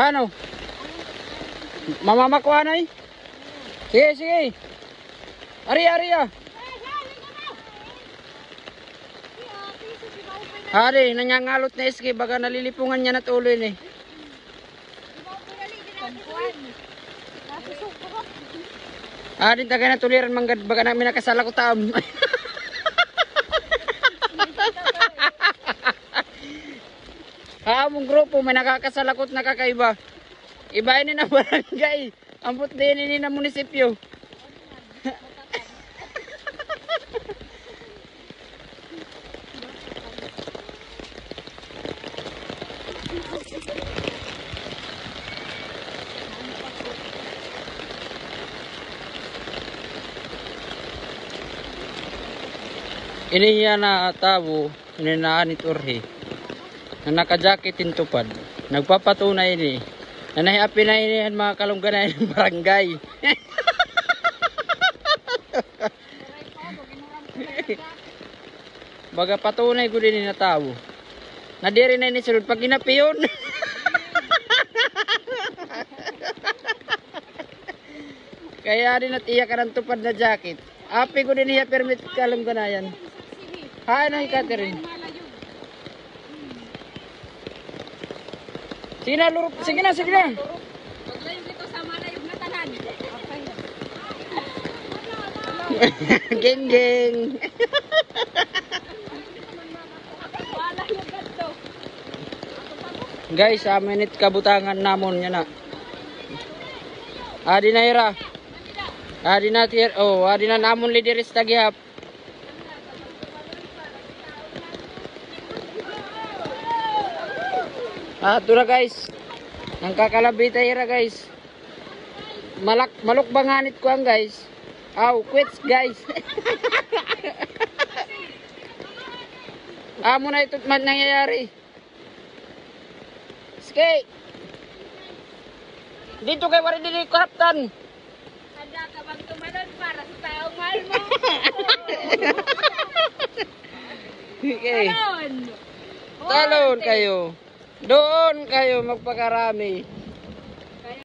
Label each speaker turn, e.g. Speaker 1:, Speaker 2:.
Speaker 1: Ano? Mamamakuha na eh. Sige, sige. Ari, ari ah. Hari, nanyangalot na iski. Baga nalilipungan niya na tuloy eh. Hari, tagay na tuliran manggad. Baga namin nakasala ko taam. Among grupo may nakakasalakot na kakaiba. Iba ini na barangay. Ambot din ini na munisipyo. Ini yan na tabo, ininaan iturhi. Na naka-jacket tupad. Nagpapatunay ini. Na nahiapi na ini ang mga kalungganan ng barangay. Baga patunay ko din na tao. Nadiri na ini sulod pag inapi yun. Kaya din natiya ka ng tupad na jacket. Api ko din niya permit kalungganayan. Hay na Catherine. Sige na, lurop. Sige na, sige na.
Speaker 2: Paglayog ito sa malayog na tanan.
Speaker 1: Geng, geng. Guys, minute kabutangan namon yan na. Adi na ira. Adi na tier. Oh, adi na namon lideris tagihap. Ito na guys. Ang kakalabita ira guys. Malukbanganit ko ang guys. Aw, quits guys. Amo na ito't man nangyayari. Skate. Dito kay wari dili koraptan.
Speaker 2: Handa ka bang tumalon para sa taong mahal mo?
Speaker 1: Okay.
Speaker 2: Talon!
Speaker 1: Talon kayo. Doon kayo magpakarami.